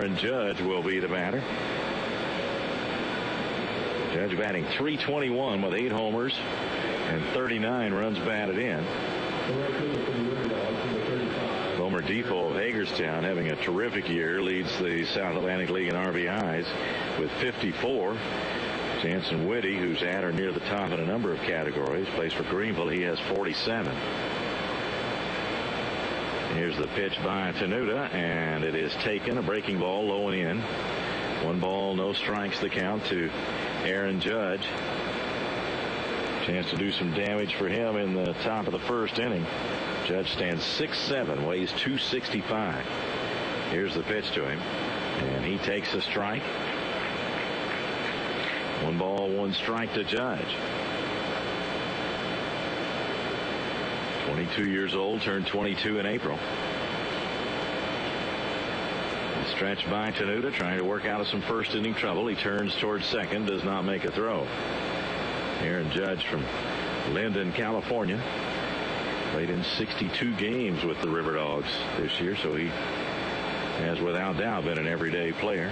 Aaron Judge will be the batter. Judge batting .321 with 8 homers and 39 runs batted in. Homer Depot of Hagerstown having a terrific year, leads the South Atlantic League in RBIs with 54. Jansen Whitty, who's at or near the top in a number of categories, plays for Greenville. He has 47. Here's the pitch by Tenuta, and it is taken. A breaking ball, low and in. 1 ball, no strikes the count to Aaron Judge. Chance to do some damage for him in the top of the first inning. Judge stands 6'7", weighs 265. Here's the pitch to him, and he takes a strike. 1 ball, 1 strike to Judge. 22 years old, turned 22 in April. Stretched by Tenuta, trying to work out of some first inning trouble. He turns towards second, does not make a throw. Aaron Judge from Linden, California. Played in 62 games with the RiverDogs this year, so he has without doubt been an everyday player.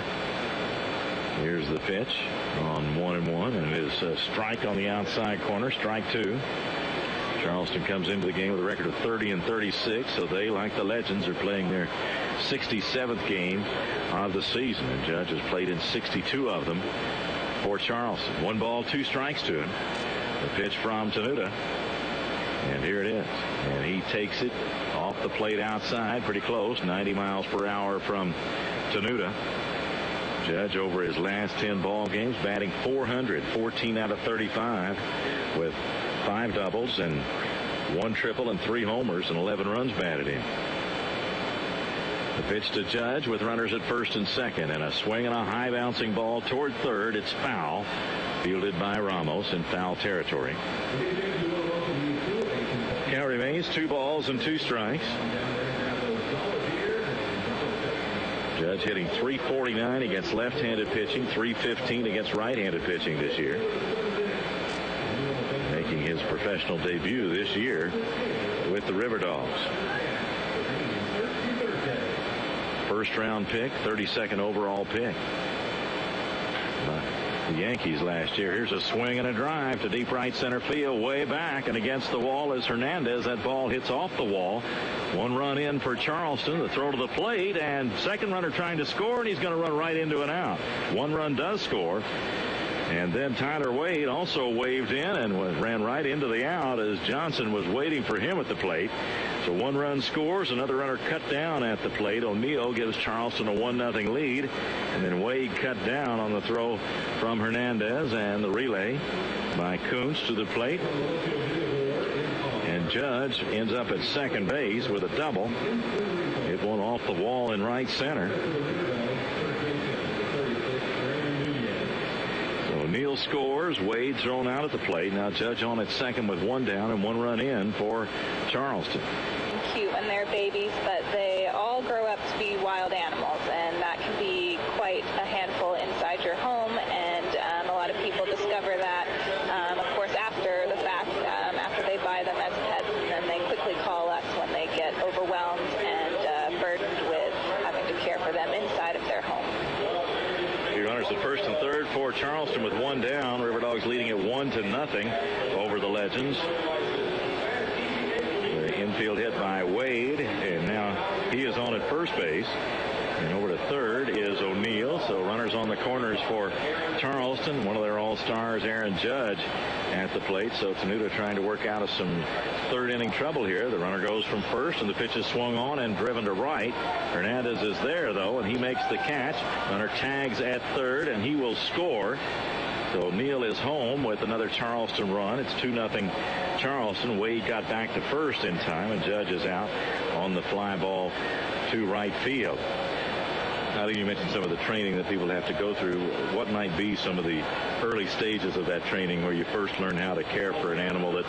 Here's the pitch on 1-1, and it is a strike on the outside corner, strike 2. Charleston comes into the game with a record of 30-36, so they, like the Legends, are playing their 67th game of the season, and Judge has played in 62 of them for Charleston. 1 ball, 2 strikes to him. The pitch from Tenuta, and here it is, and he takes it off the plate outside, pretty close, 90 miles per hour from Tenuta. Judge, over his last 10 ball games, batting .400, 14 out of 35, with 5 doubles and 1 triple and 3 homers and 11 runs batted in. The pitch to Judge with runners at first and second, and a swing and a high bouncing ball toward third. It's foul, fielded by Ramos in foul territory. Count remains 2 balls and 2 strikes. Judge hitting .349 against left-handed pitching, .315 against right-handed pitching this year. Making his professional debut this year with the RiverDogs. First-round pick, 32nd overall pick by the Yankees last year. Here's a swing and a drive to deep right center field, way back, and against the wall is Hernandez. That ball hits off the wall. 1 run in for Charleston. The throw to the plate, and second runner trying to score, and he's going to run right into an out. 1 run does score. And then Tyler Wade also waved in and ran right into the out as Johnson was waiting for him at the plate. So 1 run scores, another runner cut down at the plate. O'Neill gives Charleston a 1-0 lead. And then Wade cut down on the throw from Hernandez, and the relay by Kuntz to the plate. And Judge ends up at second base with a double. Hit one off the wall in right center. O'Neill scores. Wade thrown out at the plate. Now Judge on at second with 1 down and 1 run in for Charleston. Cute when they're babies, but they all grow up to be wild animals, and that can be quite a handful inside your home, and a lot of people discover that, of course, after the fact, after they buy them as pets, and then they quickly call us when they get overwhelmed and burdened with having to care for them inside of their home. Runners at first and third for Charleston with 1 down. RiverDogs leading it 1-0 over the Legends. The infield hit by Wade, and now he is on at first base. And over to third is O'Neill. So runners on the corners for Charleston. One of their all-stars, Aaron Judge, at the plate. So Tenuta trying to work out of some third inning trouble here. The runner goes from first, and the pitch is swung on and driven to right. Hernandez is there, though, and he makes the catch. Runner tags at third, and he will score. So O'Neill is home with another Charleston run. It's 2-0 Charleston. Wade got back to first in time, and Judge is out on the fly ball to right field. I think you mentioned some of the training that people have to go through. What might be some of the early stages of that training where you first learn how to care for an animal that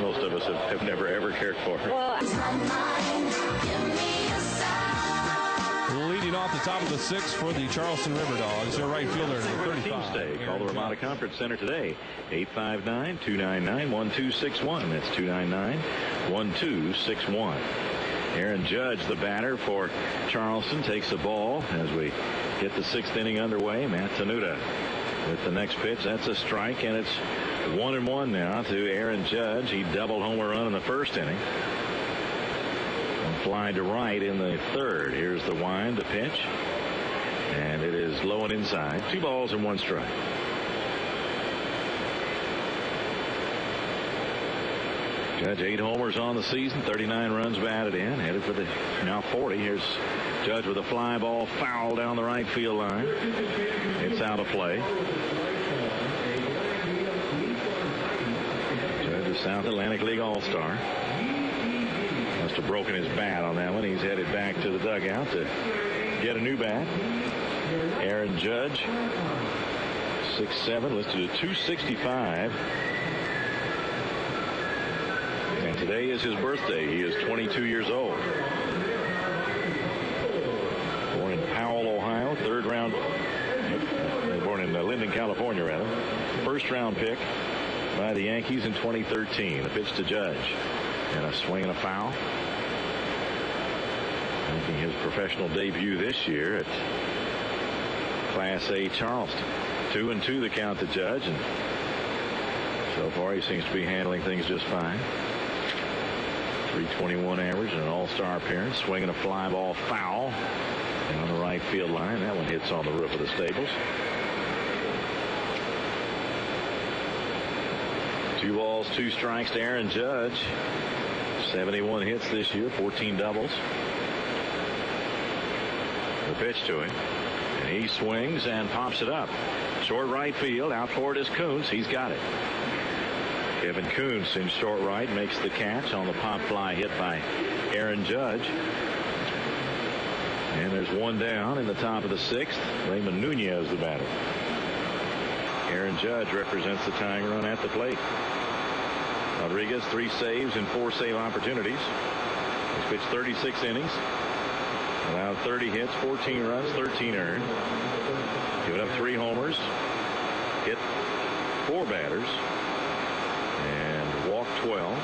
most of us have never, ever cared for? Well, leading off the top of the 6th for the Charleston RiverDogs, their right fielder, 35. Team stay. Call the Ramada Conference Center today, 859-299-1261. That's 299-1261. Aaron Judge, the batter for Charleston, takes the ball as we get the 6th inning underway. Matt Tenuta with the next pitch. That's a strike, and it's 1-1 now to Aaron Judge. He doubled home run in the 1st inning. And fly to right in the 3rd. Here's the wind, the pitch. And it is low and inside. 2 balls and 1 strike. Judge 8 homers on the season, 39 runs batted in, headed for the now 40. Here's Judge with a fly ball foul down the right field line. It's out of play. Judge, the South Atlantic League All-Star. Must have broken his bat on that one. He's headed back to the dugout to get a new bat. Aaron Judge, 6'7", listed at 265. And today is his birthday. He is 22 years old. Born in Powell, Ohio, 3rd round. Born in Linden, California, rather. 1st round pick by the Yankees in 2013. The pitch to Judge. And a swing and a foul. Making his professional debut this year at Class A Charleston. 2-2 the count to Judge. And so far he seems to be handling things just fine. 321 average and an all-star appearance. Swinging a fly ball foul down the right field line. That one hits on the roof of the stables. 2 balls, 2 strikes to Aaron Judge. 71 hits this year, 14 doubles. The pitch to him. And he swings and pops it up. Short right field. Out for it is Kuntz. He's got it. Kevin Kuntz in short right makes the catch on the pop fly hit by Aaron Judge. And there's 1 down in the top of the 6th. Raymond Nunez, the batter. Aaron Judge represents the tying run at the plate. Rodriguez, 3 saves and 4 save opportunities. He's pitched 36 innings. Allowed 30 hits, 14 runs, 13 earned. Given up 3 homers. Hit 4 batters. And walked 12.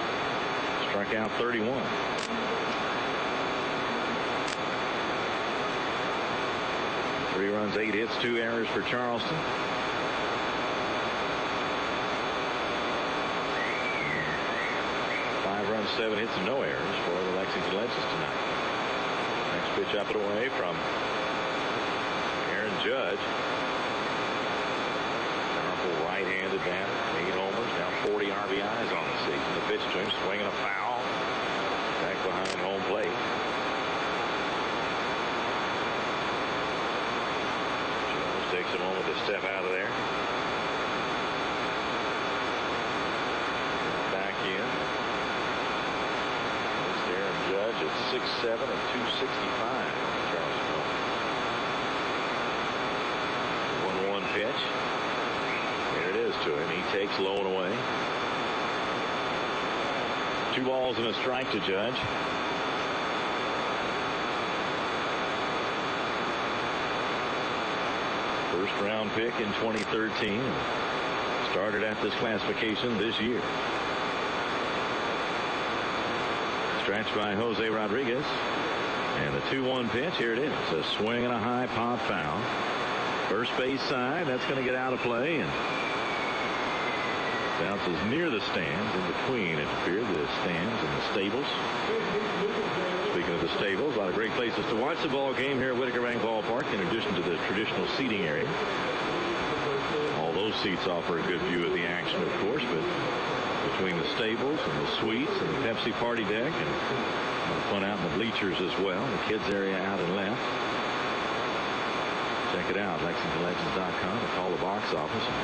Struck out 31. Three runs, 8 hits, 2 errors for Charleston. 5 runs, 7 hits, and no errors for the Lexington Legends tonight. Next pitch up and away from Aaron Judge. Powerful right-handed batter. 8 homers, now 40 RBIs on the season. The pitch to him, swinging a foul. Back behind home plate. Jones takes a moment to step out of there. Back in. It's Aaron Judge at 6'7" and 265. Charleston. 1-1 pitch. There it is to him. He takes low and away. 2 balls and a strike to Judge. First round pick in 2013. Started at this classification this year. Stretched by Jose Rodriguez. And the 2-1 pitch. Here it is. A swing and a high pop foul. First base side. That's going to get out of play. And bounces near the stands, in between, it appeared, the stands and the stables. Speaking of the stables, a lot of great places to watch the ball game here at Whitaker Bank Ballpark, in addition to the traditional seating area. All those seats offer a good view of the action, of course, but between the stables and the suites and the Pepsi party deck, and fun out in the bleachers as well, the kids area out and left. Check it out, LexingtonLegends.com, or call the box office and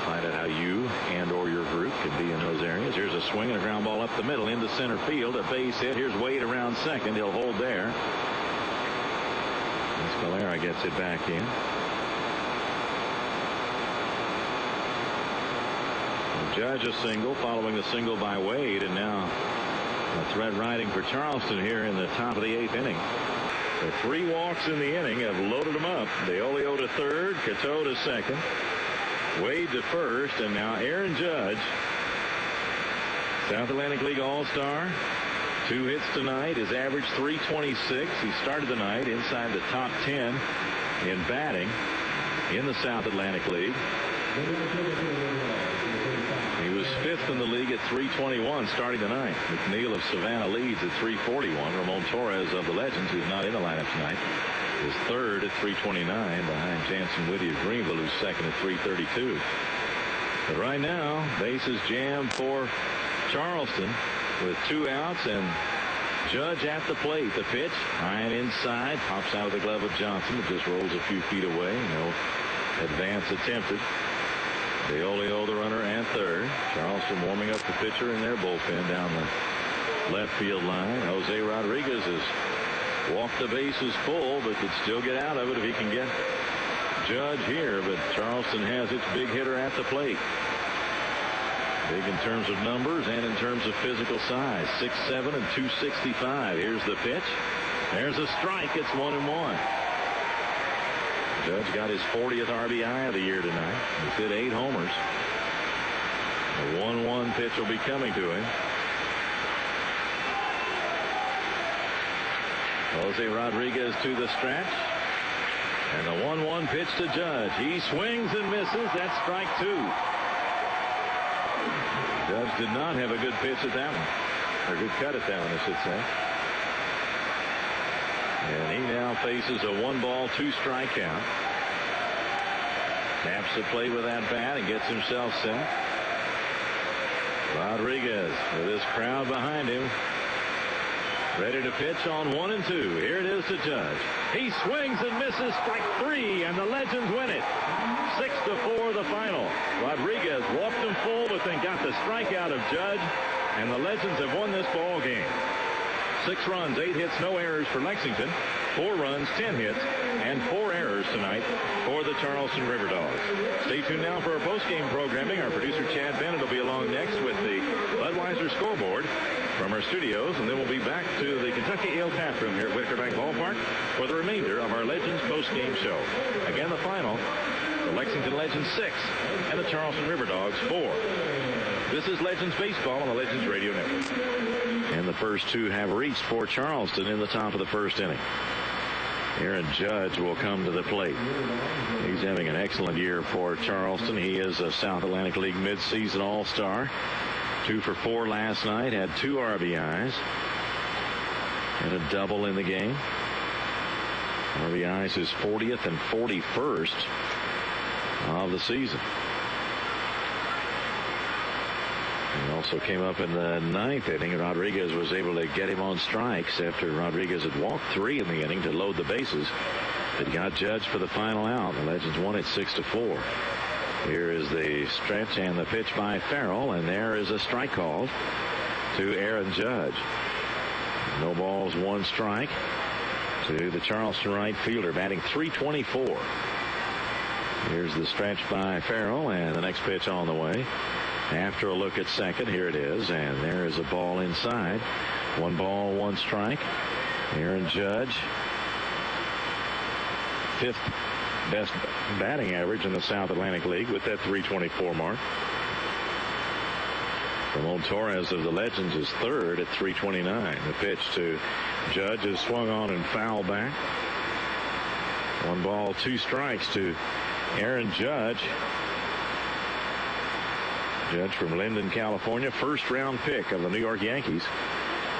find out how you and or your group can be in those areas. Here's a swing and a ground ball up the middle into center field. A base hit. Here's Wade around second. He'll hold there. Escalera gets it back in. Judge a single, following the single by Wade, and now a threat riding for Charleston here in the top of the 8th inning. The 3 walks in the inning have loaded them up. Deolio to third, Cateau to second, Wade to first, and now Aaron Judge, South Atlantic League All-Star, 2 hits tonight. His average .326. He started the night inside the top 10 in batting in the South Atlantic League. He was 5th in the league at .321 starting the ninth. McNeil of Savannah leads at .341. Ramon Torres of the Legends, who's not in the lineup tonight, is 3rd at .329 behind Jansen Whitty of Greenville, who's 2nd at .332. But right now, bases jammed for Charleston with 2 outs and Judge at the plate. The pitch, high and inside, pops out of the glove of Johnson. It just rolls a few feet away. No advance attempted. Deolio, the runner, at third. Charleston warming up the pitcher in their bullpen down the left field line. Jose Rodriguez has walked the bases full, but could still get out of it if he can get Judge here. But Charleston has its big hitter at the plate. Big in terms of numbers and in terms of physical size. 6'7" and 265. Here's the pitch. There's a strike. It's 1-1. Judge got his 40th RBI of the year tonight. He's hit 8 homers. The 1-1 pitch will be coming to him. Jose Rodriguez to the stretch. And the 1-1 pitch to Judge. He swings and misses. That's strike 2. Judge did not have a good pitch at that one. Or good cut at that one, I should say. And he now faces a 1-ball, 2-strike count. Taps the plate with that bat and gets himself set. Rodriguez with his crowd behind him. Ready to pitch on 1 and 2. Here it is to Judge. He swings and misses, strike 3, and the Legends win it. 6-4 the final. Rodriguez walked him full, but then got the strikeout of Judge, and the Legends have won this ball game. 6 runs, 8 hits, no errors for Lexington. 4 runs, 10 hits, and 4 errors tonight for the Charleston RiverDogs. Stay tuned now for our post-game programming. Our producer Chad Bennett will be along next with the Budweiser scoreboard from our studios, and then we'll be back to the Kentucky Ale Tap Room here at Whitaker Bank Ballpark for the remainder of our Legends post-game show. Again, the final, the Lexington Legends 6 and the Charleston RiverDogs 4. This is Legends Baseball on the Legends Radio Network. And the first 2 have reached for Charleston in the top of the first inning. Aaron Judge will come to the plate. He's having an excellent year for Charleston. He is a South Atlantic League midseason All-Star. 2 for 4 last night. Had 2 RBIs. And a double in the game. RBIs his 40th and 41st of the season. He also came up in the 9th inning. Rodriguez was able to get him on strikes after Rodriguez had walked 3 in the inning to load the bases. But got Judge for the final out. The Legends won it 6-4. Here is the stretch and the pitch by Farrell, and there is a strike called to Aaron Judge. No balls, 1 strike to the Charleston right fielder, batting .324. Here's the stretch by Farrell, and the next pitch on the way. After a look at second, here it is, and there is a ball inside. 1 ball, 1 strike. Aaron Judge, 5th best batting average in the South Atlantic League with that .324 mark. Ramon Torres of the Legends is 3rd at .329. The pitch to Judge is swung on and fouled back. 1 ball, 2 strikes to Aaron Judge. Judge from Linden, California, 1st-round pick of the New York Yankees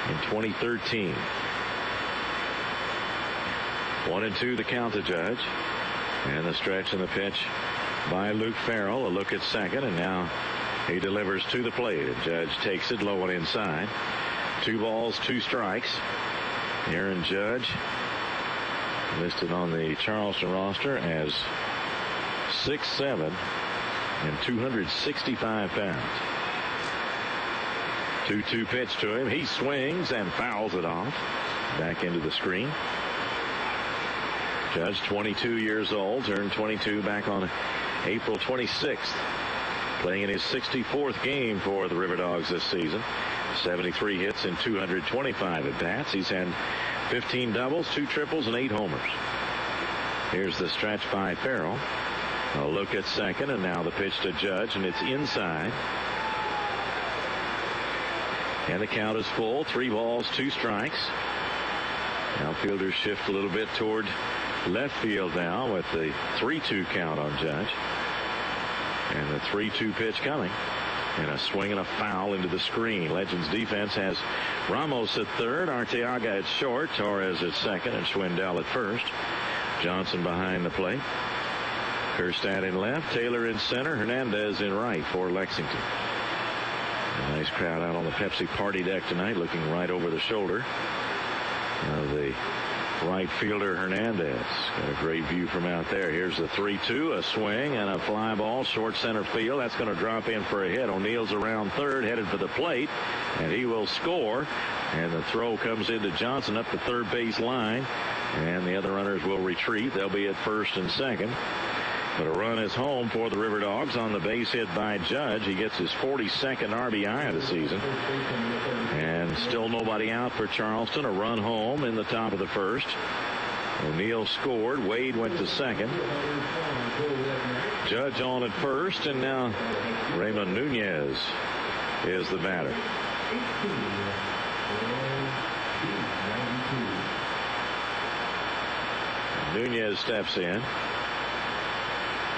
in 2013. 1-2 the count to Judge. And the stretch and the pitch by Luke Farrell. A look at second, and now he delivers to the plate. And Judge takes it low and inside. 2 balls, 2 strikes. Aaron Judge listed on the Charleston roster as 6'7" and 265 pounds. 2-2 pitch to him. He swings and fouls it off. Back into the screen. Judge, 22 years old, turned 22 back on April 26th. Playing in his 64th game for the RiverDogs this season. 73 hits and 225 at-bats. He's had 15 doubles, 2 triples, and 8 homers. Here's the stretch by Farrell. A look at second, and now the pitch to Judge, and it's inside. And the count is full. 3 balls, 2 strikes. Outfielders shift a little bit toward left field now with the 3-2 count on Judge. And the 3-2 pitch coming. And a swing and a foul into the screen. Legends defense has Ramos at third, Arteaga at short, Torres at second, and Schwindel at first. Johnson behind the plate. Kerstad in left, Taylor in center, Hernandez in right for Lexington. A nice crowd out on the Pepsi party deck tonight, looking right over the shoulder of the right fielder Hernandez. Got a great view from out there. Here's the 3-2, a swing and a fly ball, short center field. That's going to drop in for a hit. O'Neill's around third, headed for the plate, and he will score. And the throw comes into Johnson up the third base line, and the other runners will retreat. They'll be at first and second. But a run is home for the RiverDogs on the base hit by Judge. He gets his 42nd RBI of the season. And still nobody out for Charleston. A run home in the top of the first. O'Neill scored. Wade went to second. Judge on at first. And now Raymond Nunez is the batter. Nunez steps in.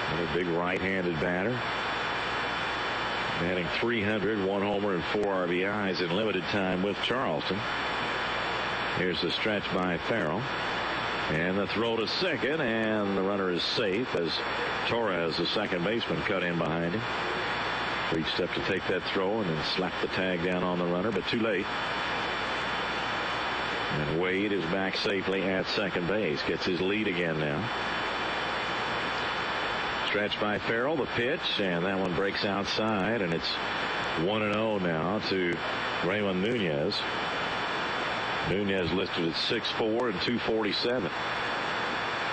Another big right-handed batter. Batting .300, 1 homer and 4 RBIs in limited time with Charleston. Here's the stretch by Farrell. And the throw to second, and the runner is safe as Torres, the second baseman, cut in behind him. Reached up to take that throw and then slapped the tag down on the runner, but too late. And Wade is back safely at second base. Gets his lead again now. Stretch by Farrell, the pitch, and that one breaks outside, and it's 1-0 now to Raymond Nunez. Nunez listed at 6'4" and 247.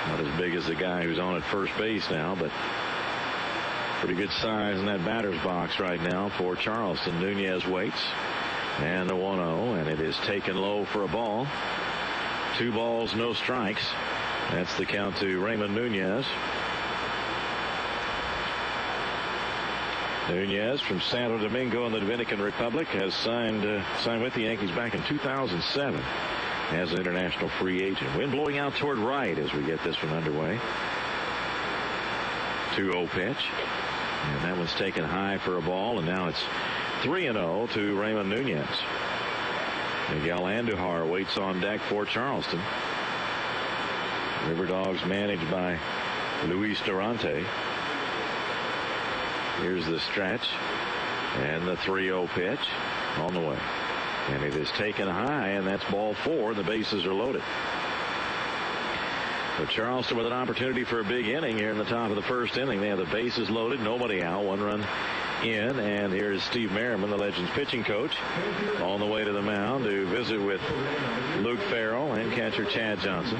Not as big as the guy who's on at first base now, but pretty good size in that batter's box right now for Charleston. Nunez waits, and the 1-0, and it is taken low for a ball. 2 balls, no strikes. That's the count to Raymond Nunez. Nunez from Santo Domingo in the Dominican Republic has signed with the Yankees back in 2007 as an international free agent. Wind blowing out toward right as we get this one underway. 2-0 pitch. And that one's taken high for a ball, and now it's 3-0 to Raymond Nunez. Miguel Andujar waits on deck for Charleston. RiverDogs managed by Luis Durante. Here's the stretch and the 3-0 pitch on the way. And it is taken high, and that's ball 4. The bases are loaded. So Charleston with an opportunity for a big inning here in the top of the first inning. They have the bases loaded, nobody out, 1 run in. And here's Steve Merriman, the Legends pitching coach, on the way to the mound to visit with Luke Farrell and catcher Chad Johnson.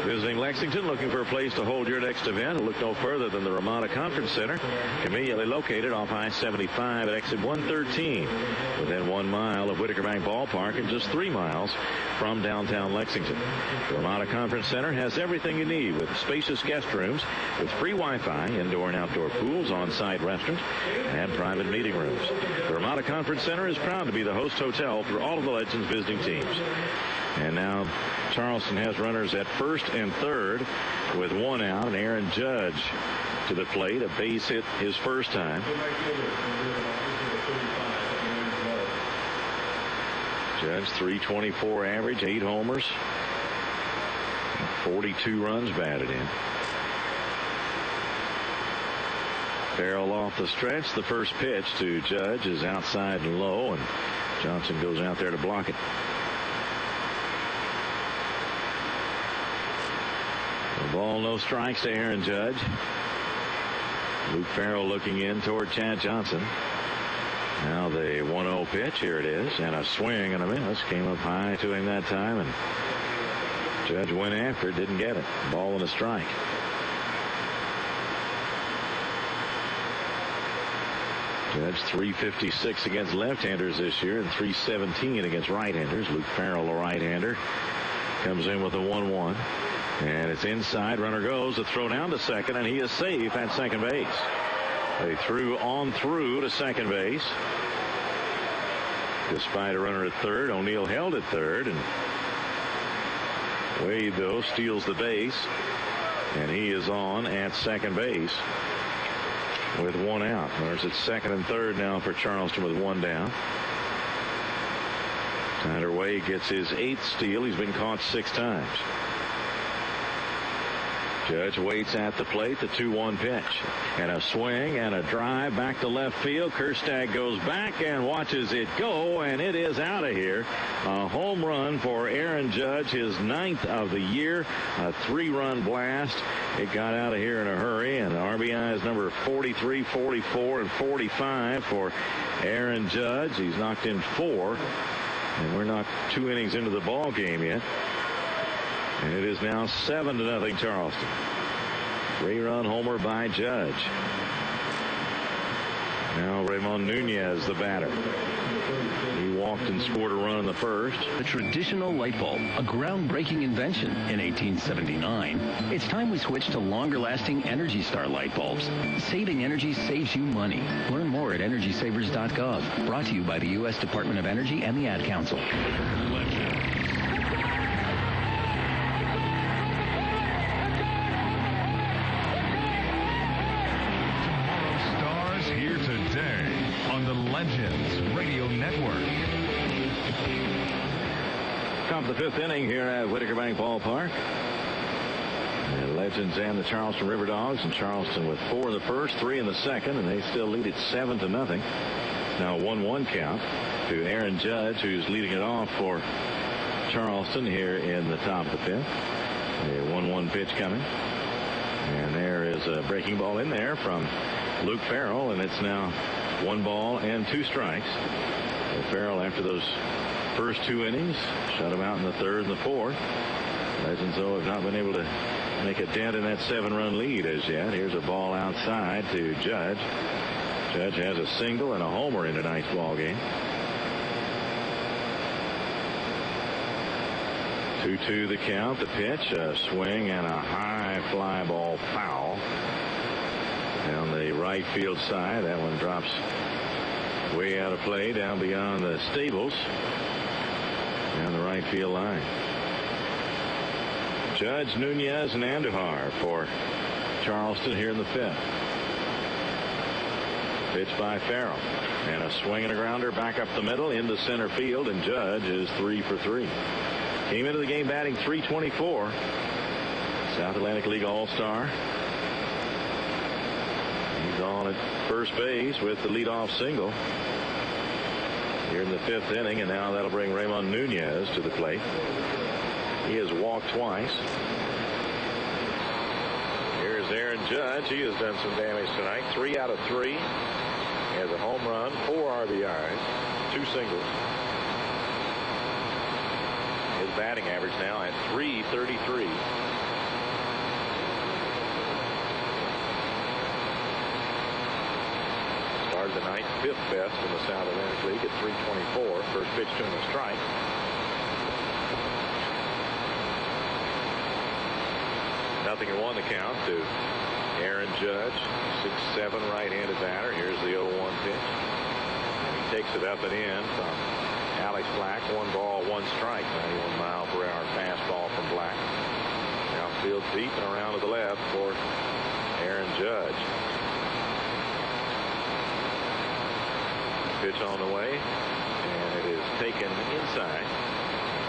Visiting Lexington, looking for a place to hold your next event. Look no further than the Ramada Conference Center, conveniently located off I-75 at exit 113, within 1 mile of Whitaker Bank Ballpark and just 3 miles from downtown Lexington. The Ramada Conference Center has everything you need with spacious guest rooms with free Wi-Fi, indoor and outdoor pools, on-site restaurants, and private meeting rooms. The Ramada Conference Center is proud to be the host hotel for all of the Legends visiting teams. And now Charleston has runners at first and third with 1 out, and Aaron Judge to the plate. A base hit his first time. Judge, .324 average, 8 homers, 42 runs batted in. Farrell off the stretch. The first pitch to Judge is outside and low, and Johnson goes out there to block it. Ball, no strikes to Aaron Judge. Luke Farrell looking in toward Chad Johnson. Now the 1-0 pitch. Here it is. And a swing and a miss. Came up high to him that time, and Judge went after it. Didn't get it. Ball and a strike. Judge .356 against left-handers this year and .317 against right-handers. Luke Farrell, the right-hander, comes in with a 1-1. And it's inside. Runner goes. The throw down to second, and he is safe at second base. They threw on through to second base. Despite a runner at third, O'Neill held at third, and Wade, though, steals the base, and he is on at second base with one out. Runners at second and third now for Charleston with one down. Tyler Wade gets his 8th steal. He's been caught 6 times. Judge waits at the plate. The 2-1 pitch. And a swing and a drive back to left field. Kerstag goes back and watches it go, and it is out of here. A home run for Aaron Judge, his 9th of the year. A 3-run blast. It got out of here in a hurry, and the RBIs number 43, 44, and 45 for Aaron Judge. He's knocked in 4, and we're not 2 innings into the ball game yet. And it is now 7-0 Charleston. 3-run homer by Judge. Now Ramon Nunez, the batter. He walked and scored a run in the first. The traditional light bulb, a groundbreaking invention in 1879. It's time we switch to longer-lasting Energy Star light bulbs. Saving energy saves you money. Learn more at EnergySavers.gov. Brought to you by the U.S. Department of Energy and the Ad Council. Legends Radio Network. Top of the 5th inning here at Whitaker Bank Ballpark. The Legends and the Charleston RiverDogs, and Charleston with 4 in the first, 3 in the second, and they still lead it 7-0. Now 1-1 count to Aaron Judge, who's leading it off for Charleston here in the top of the 5th. A 1-1 pitch coming, and there is a breaking ball in there from Luke Farrell, and it's now 1 ball and 2 strikes. Well, Farrell, after those first 2 innings, shut him out in the 3rd and the 4th. Legends, though, have not been able to make a dent in that 7-run lead as yet. Here's a ball outside to Judge. Judge has a single and a homer in tonight's ball game. 2-2 the count. The pitch, a swing and a high fly ball foul down the right field side. That one drops way out of play down beyond the stables down the right field line. Judge, Nunez, and Andujar for Charleston here in the 5th. Pitch by Farrell, and a swing and a grounder back up the middle into center field, and Judge is 3 for 3. Came into the game batting .324. South Atlantic League All-Star. He's on at first base with the leadoff single here in the 5th inning, and now that'll bring Ramon Nunez to the plate. He has walked twice. Here's Aaron Judge. He has done some damage tonight. 3 out of 3. He has a home run, 4 RBIs, 2 singles. His batting average now at .333. Started the night 5th best in the South Atlantic League at .324. First pitch to him, a strike. Nothing in 1 the count to Aaron Judge, 6'7" right-handed batter. Here's the 0-1 pitch. He takes it up and in from Alex Black. 1 ball, 1 strike. 91 mile per hour fastball from Black. Outfield deep and around to the left for Aaron Judge. Pitch on the way, and it is taken inside.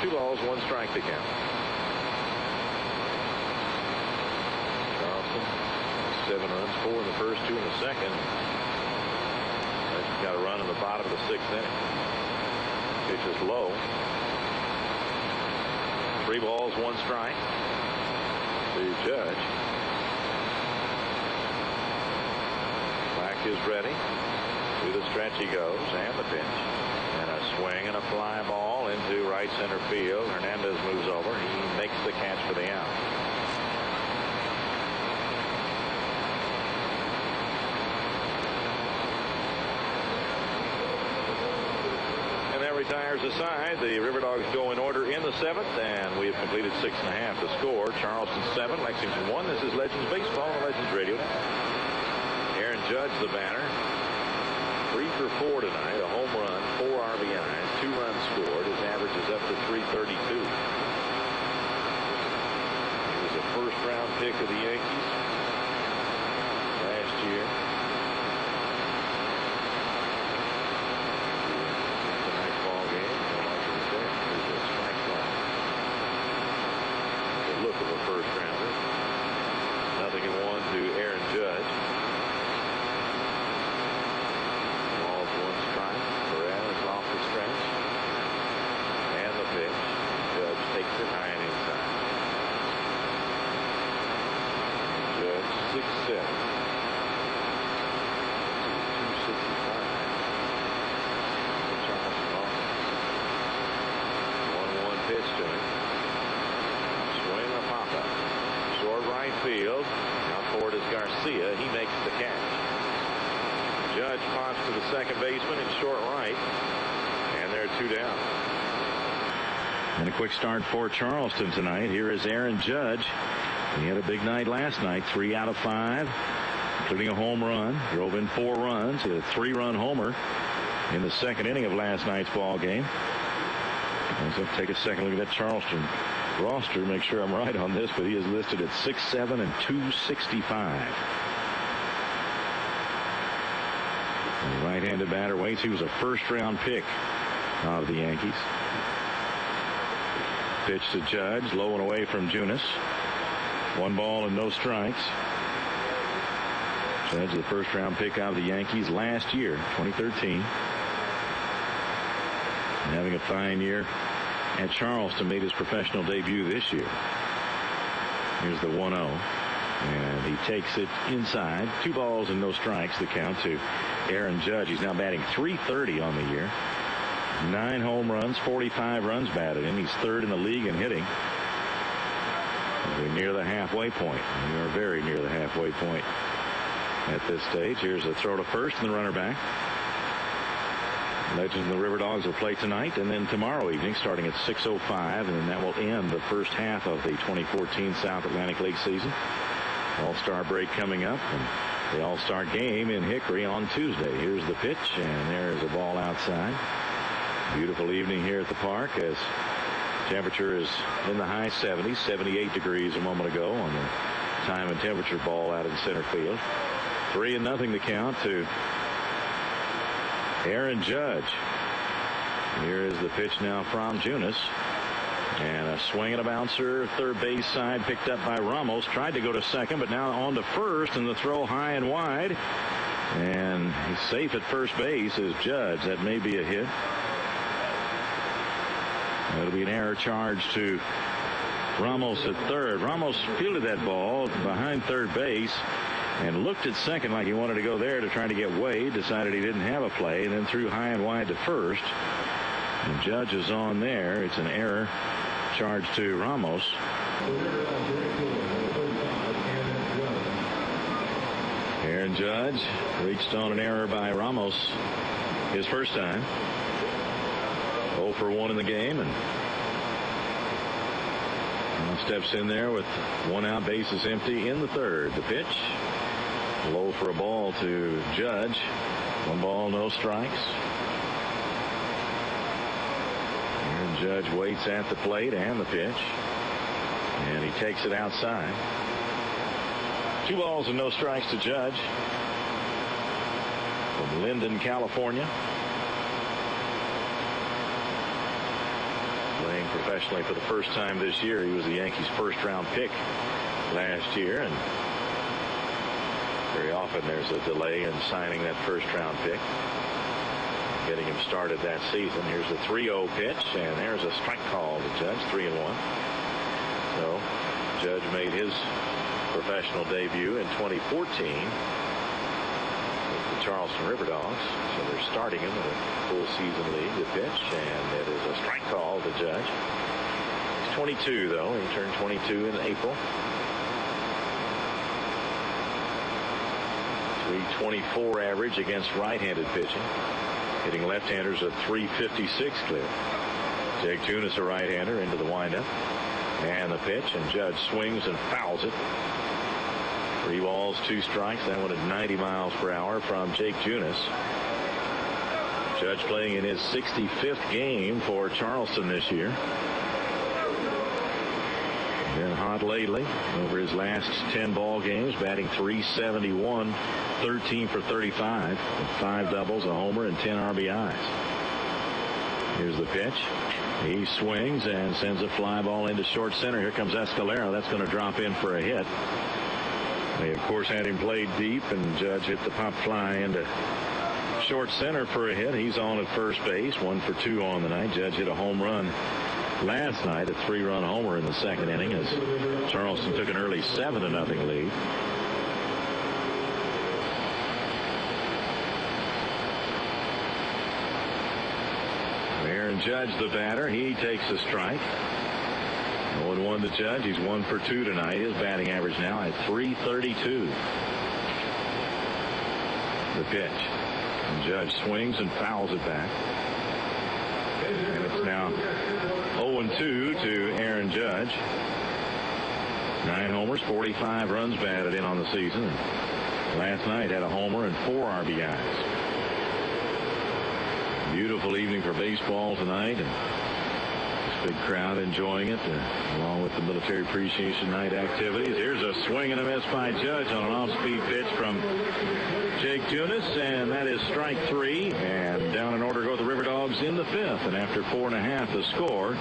2 balls, 1 strike to count. Charleston, 7 runs, 4 in the first, 2 in the second. Got a run in the bottom of the 6th inning. Pitch is low. 3 balls, 1 strike to Judge. Black is ready. To the stretch he goes, and the pitch. And a swing and a fly ball into right center field. Hernandez moves over. He makes the catch for the out. And that retires the side. The RiverDogs go in order in the 7th, and we have completed 6.5 to score. Charleston 7, Lexington 1. This is Legends Baseball on Legends Radio. Aaron Judge, the batter. 3 for 4 tonight, a home run, 4 RBIs, pick of the Yankees last year. Tonight's ball game. There's a strike fly. The look of a first rounder. 0-1 to Aaron Judge. Balls one strike. Perez off the stretch. And the pitch. Judge takes it high and inside. Judge 6'7". 265. Charleston offense. 1-1 pitch to him. Swing and a pop-up. Short right field. Out forward is Garcia. He makes the catch. Judge pops to the second baseman in short right. And they're 2 down. And a quick start for Charleston tonight. Here is Aaron Judge. He had a big night last night. 3 out of 5, including a home run. Drove in 4 runs. He had a 3-run homer in the second inning of last night's ball game. Let's take a second look at that Charleston roster. Make sure I'm right on this, but he is listed at 6'7" and 265. The right-handed batter waits. He was a first-round pick of the Yankees. Pitch to Judge, low and away from Junis. 1 ball and no strikes. Judge, the first-round pick of the Yankees last year, 2013. And having a fine year at Charleston, made his professional debut this year. Here's the 1-0. And he takes it inside. 2 balls and no strikes, the count to Aaron Judge. He's now batting .330 on the year. 9 home runs, 45 runs batted in. He's 3rd in the league in hitting. We're near the halfway point. We are very near the halfway point at this stage. Here's a throw to first and the runner back. Lexington RiverDogs will play tonight and then tomorrow evening starting at 6:05, and then that will end the first half of the 2014 South Atlantic League season. All-Star break coming up, and the All-Star game in Hickory on Tuesday. Here's the pitch, and there is a ball outside. Beautiful evening here at the park as temperature is in the high 70s, 78 degrees a moment ago on the time and temperature ball out in center field. 3-0 the count to Aaron Judge. Here is the pitch now from Junis. And a swing and a bouncer, third base side, picked up by Ramos. Tried to go to second, but now on to first, and the throw high and wide. And he's safe at first base is Judge. That may be a hit. That'll be an error charge to Ramos at third. Ramos fielded that ball behind third base and looked at second like he wanted to go there to try to get Wade. Decided he didn't have a play, and then threw high and wide to first. And Judge is on there. It's an error charge to Ramos. Aaron Judge reached on an error by Ramos his first time. 0 for 1 in the game, and now steps in there with 1 out, bases empty in the third. The pitch low for a ball to Judge. 1 ball, no strikes. Aaron Judge waits at the plate and the pitch, and he takes it outside. 2 balls and no strikes to Judge from Linden, California. Playing professionally for the first time this year. He was the Yankees' first-round pick last year, and very often there's a delay in signing that first-round pick, getting him started that season. Here's a 3-0 pitch, and there's a strike call to Judge. 3-1. So Judge made his professional debut in 2014 with the Charleston RiverDogs. So they're starting him in a full season league. The pitch, and it is a strike call to Judge. He's 22, though. He turned 22 in April. 324 average against right-handed pitching. Hitting left-handers a 356 clip. Jake Junis, a right-hander, into the windup. And the pitch, and Judge swings and fouls it. 3 balls, 2 strikes. That one at 90 miles per hour from Jake Junis. Judge playing in his 65th game for Charleston this year. Been hot talent lately. Over his last 10 ball games, batting .371, 13 for 35, with 5 doubles, a homer, and 10 RBIs. Here's the pitch. He swings and sends a fly ball into short center. Here comes Escalera. That's going to drop in for a hit. They, of course, had him played deep, and Judge hit the pop fly into short center for a hit. He's on at first base, 1 for 2 on the night. Judge hit a home run last night, a 3-run homer in the second inning as Charleston took an early 7-0 lead. Aaron Judge, the batter, he takes a strike. 0-1 to Judge. He's 1 for 2 tonight. His batting average now at .332. The pitch. And Judge swings and fouls it back. And it's now 0-2 to Aaron Judge. 9 homers, 45 runs batted in on the season. And last night had a homer and 4 RBIs. Beautiful evening for baseball tonight, and this big crowd enjoying it, along with the Military Appreciation Night activities. Here's a swing and a miss by Judge on an off-speed pitch from Jake Junis, and that is strike 3. And down in order go the RiverDogs in the 5th, and after 4.5 the score,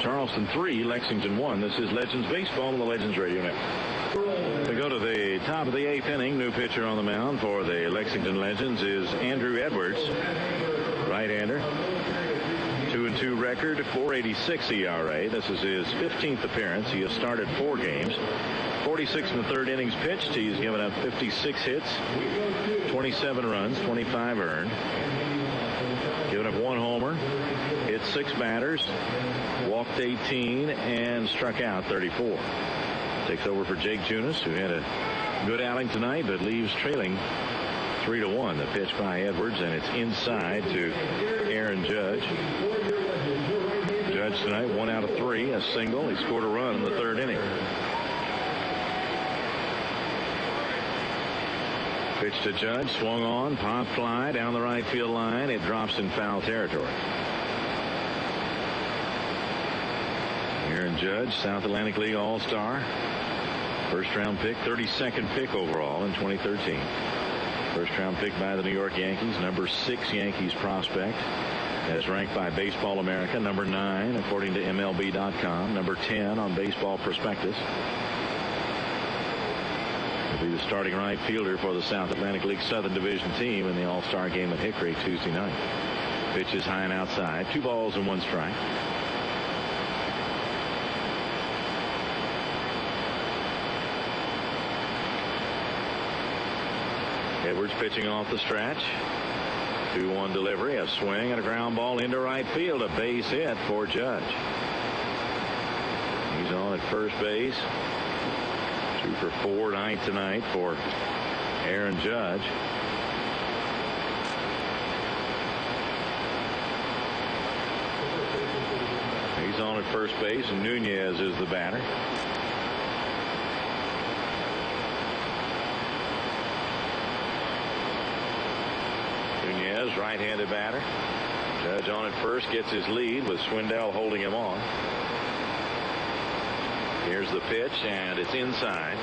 Charleston 3, Lexington 1. This is Legends Baseball on the Legends Radio Network. We go to the top of the 8th inning. New pitcher on the mound for the Lexington Legends is Andrew Edwards. Right-hander, 2-2 record, .486 ERA. This is his 15th appearance. He has started 4 games. 46 1/3 innings pitched. He's given up 56 hits, 27 runs, 25 earned. Given up 1 homer, hit 6 batters, walked 18, and struck out 34. Takes over for Jake Junis, who had a good outing tonight, but leaves trailing 3-1. The pitch by Edwards, and it's inside to Aaron Judge. Judge tonight 1 out of 3, a single. He scored a run in the 3rd inning. Pitch to Judge, swung on, pop fly down the right field line. It drops in foul territory. Aaron Judge, South Atlantic League All-Star. First round pick, 32nd pick overall in 2013. First round pick by the New York Yankees, number 6 Yankees prospect, as ranked by Baseball America, number 9 according to MLB.com, number 10 on Baseball Prospectus. He'll be the starting right fielder for the South Atlantic League Southern Division team in the All-Star game at Hickory Tuesday night. Pitch is high and outside, 2 balls and 1 strike. Edwards pitching off the stretch. 2-1 delivery, a swing and a ground ball into right field. A base hit for Judge. He's on at first base. 2 for 4 night tonight for Aaron Judge. He's on at first base, and Nunez is the batter. Nunez, right-handed batter. Judge on at first, gets his lead with Swindell holding him on. Here's the pitch, and it's inside.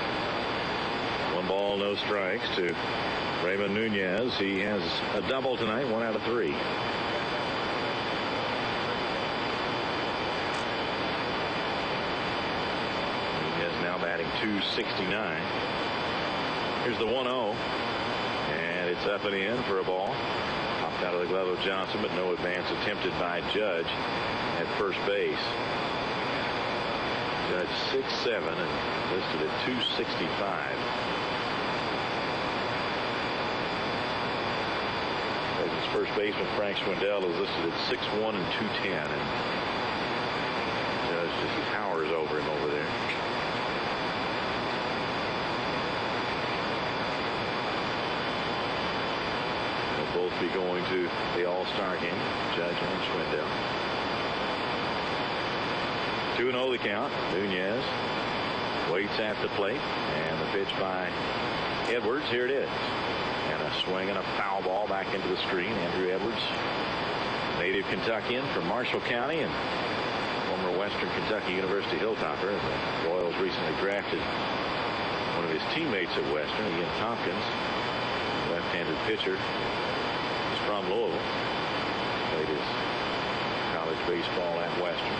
1 ball, no strikes to Raymond Nunez. He has a double tonight, 1 out of 3. Nunez now batting .269. Here's the 1-0. And it's up and in for a ball. Popped out of the glove of Johnson, but no advance attempted by Judge at first base. Judge 6'7" and listed at 265. Legends first baseman Frank Swindell is listed at 6'1" and 210. And Judge just towers over him over there. They'll both be going to the All-Star game, Judge and Swindell. 2-0 the count. Nunez waits at the plate, and the pitch by Edwards. Here it is. And a swing and a foul ball back into the screen. Andrew Edwards, native Kentuckian from Marshall County and former West Western Kentucky University Hilltopper. The Royals recently drafted one of his teammates at Western, Ian Tompkins, left-handed pitcher. He's from Louisville. Played his college baseball at Western.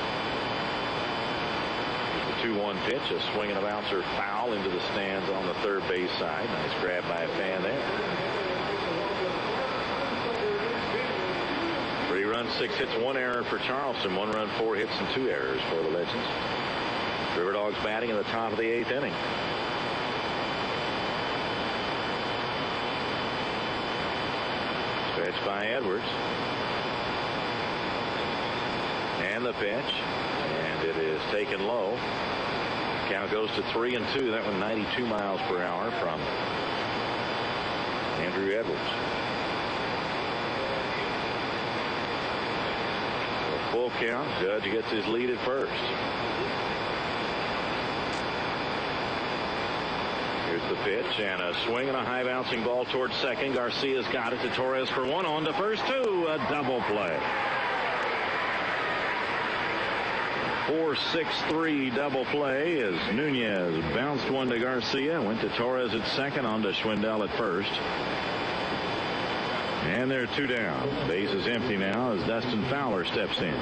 Here's the 2-1 pitch, a swing and a bouncer foul into the stands on the third base side. Nice grab by a fan there. 3 runs, 6 hits, 1 error for Charleston. 1 run, 4 hits, and 2 errors for the Legends. RiverDogs batting in the top of the 8th inning. Stretch by Edwards. And the pitch. And it is taken low. Count goes to 3-2. That one 92 miles per hour from Andrew Edwards. A full count. Judge gets his lead at first. Here's the pitch and a swing and a high bouncing ball towards second. Garcia's got it to Torres for 1, on to first 2. A double play. 4-6-3 double play as Nunez bounced one to Garcia, went to Torres at second, on to Schwindel at first. And they're 2 down. Base is empty now as Dustin Fowler steps in.